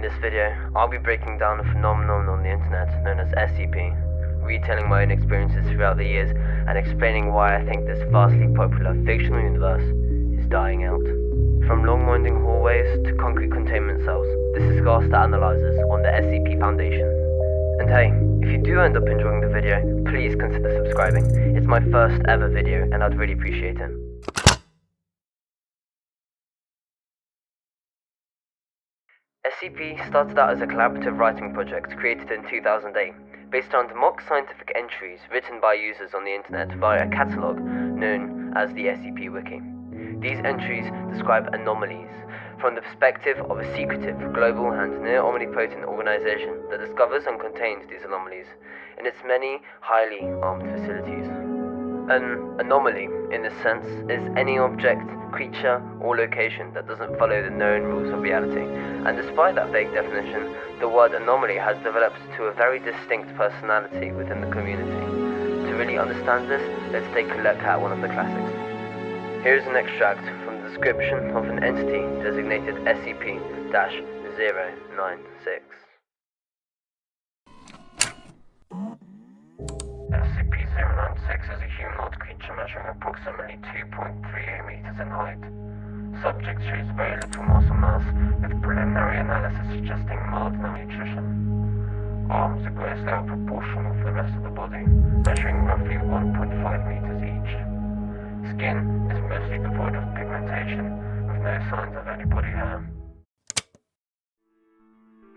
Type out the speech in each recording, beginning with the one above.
In this video, I'll be breaking down a phenomenon on the internet known as SCP, retelling my own experiences throughout the years, and explaining why I think this vastly popular fictional universe is dying out. From long winding hallways to concrete containment cells, this is Ghast Analyzers on the SCP Foundation. And hey, if you do end up enjoying the video, please consider subscribing. It's my first ever video and I'd really appreciate it. SCP started out as a collaborative writing project created in 2008, based on mock scientific entries written by users on the internet via a catalogue known as the SCP Wiki. These entries describe anomalies from the perspective of a secretive, global and near-omnipotent organization that discovers and contains these anomalies in its many highly armed facilities. An anomaly, in this sense, is any object, creature, or location that doesn't follow the known rules of reality. And despite that vague definition, the word anomaly has developed to a very distinct personality within the community. To really understand this, let's take a look at one of the classics. Here's an extract from the description of an entity designated SCP-096. SCP-096 is a humanoid creature measuring approximately 2.38 meters in height. Subject shows very little muscle mass, with preliminary analysis suggesting mild malnutrition. Arms are grossly out of proportion with the rest of the body, measuring roughly 1.5 meters each. Skin is mostly devoid of pigmentation, with no signs of any body hair.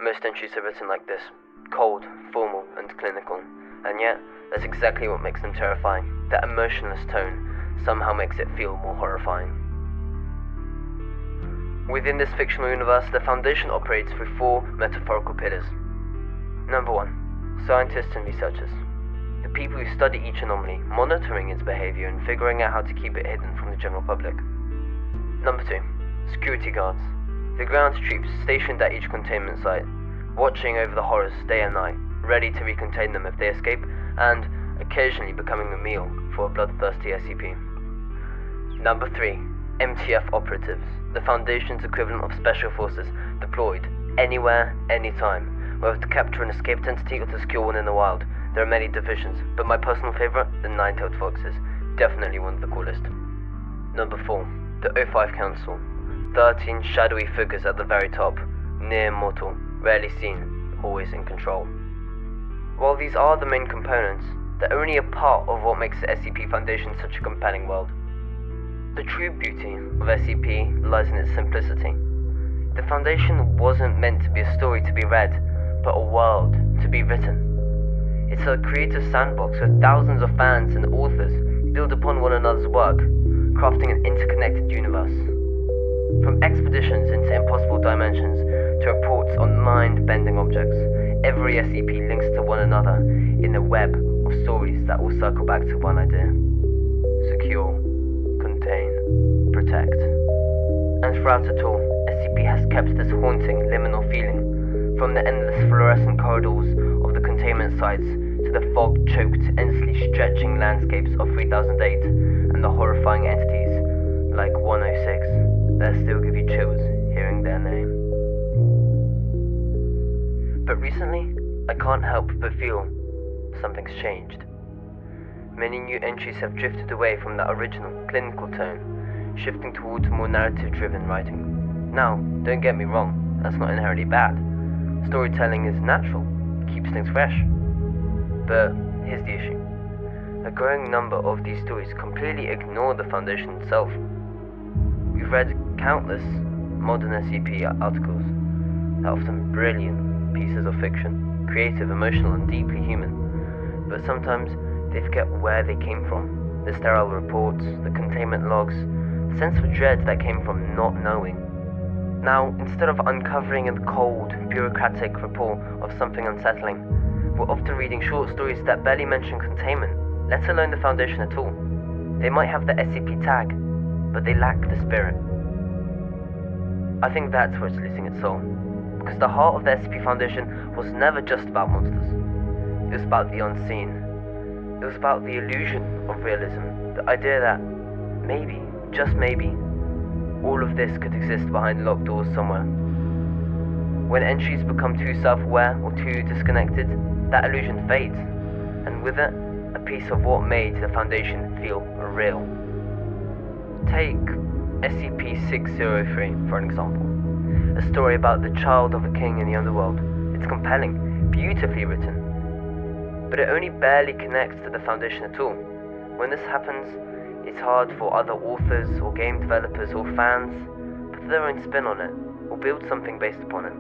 Most entries are written like this, cold, formal, and clinical, and yet that's exactly what makes them terrifying. That emotionless tone somehow makes it feel more horrifying. Within this fictional universe, the Foundation operates through four metaphorical pillars. Number 1, scientists and researchers. The people who study each anomaly, monitoring its behavior and figuring out how to keep it hidden from the general public. Number 2, security guards. The ground troops stationed at each containment site, watching over the horrors day and night, ready to recontain them if they escape, and occasionally becoming a meal for a bloodthirsty SCP. Number 3, MTF operatives, the Foundation's equivalent of special forces, deployed anywhere, anytime, whether to capture an escaped entity or to secure one in the wild. There are many divisions, but my personal favourite, the Nine-Tailed Foxes, definitely one of the coolest. Number 4, the O5 Council, 13 shadowy figures at the very top, near mortal, rarely seen, always in control. While these are the main components, they're only a part of what makes the SCP Foundation such a compelling world. The true beauty of SCP lies in its simplicity. The Foundation wasn't meant to be a story to be read, but a world to be written. It's a creative sandbox where thousands of fans and authors build upon one another's work, crafting an interconnected universe. From expeditions into impossible dimensions to reports on mind-bending objects, every SCP links to one another in a web of stories that will circle back to one idea. Secure, contain, protect. And throughout it all, SCP has kept this haunting liminal feeling, from the endless fluorescent corridors of the containment sites to the fog-choked, endlessly stretching landscapes of 3008 and the horrifying entities like 106 that still give you chills hearing their name. But recently, I can't help but feel something's changed. Many new entries have drifted away from that original, clinical tone, shifting towards more narrative-driven writing. Now, don't get me wrong, that's not inherently bad. Storytelling is natural, it keeps things fresh. But here's the issue. A growing number of these stories completely ignore the Foundation itself. We've read countless modern SCP articles that are often brilliant pieces of fiction, creative, emotional, and deeply human. But sometimes they forget where they came from. The sterile reports, the containment logs, the sense of dread that came from not knowing. Now, instead of uncovering a cold, bureaucratic report of something unsettling, we're often reading short stories that barely mention containment, let alone the Foundation at all. They might have the SCP tag, but they lack the spirit. I think that's where it's losing its soul. Because the heart of the SCP Foundation was never just about monsters. It was about the unseen. It was about the illusion of realism. The idea that maybe, just maybe, all of this could exist behind locked doors somewhere. When entries become too self-aware or too disconnected, that illusion fades, and with it, a piece of what made the Foundation feel real. Take SCP-603 for an example. A story about the child of a king in the underworld. It's compelling, beautifully written, but it only barely connects to the Foundation at all. When this happens, it's hard for other authors or game developers or fans to put their own spin on it, or build something based upon it.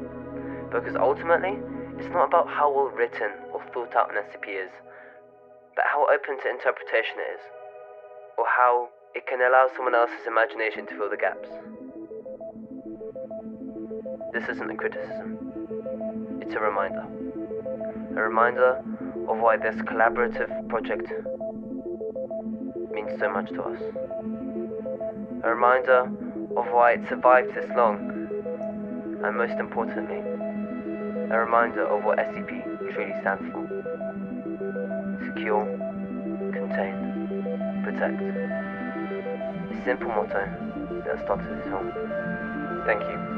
Because ultimately, it's not about how well written or thought out an SCP is, but how open to interpretation it is, or how it can allow someone else's imagination to fill the gaps. This isn't a criticism, it's a reminder. A reminder of why this collaborative project means so much to us. A reminder of why it survived this long, and most importantly, a reminder of what SCP truly stands for. Secure, contain, protect. A simple motto that started this film. Thank you.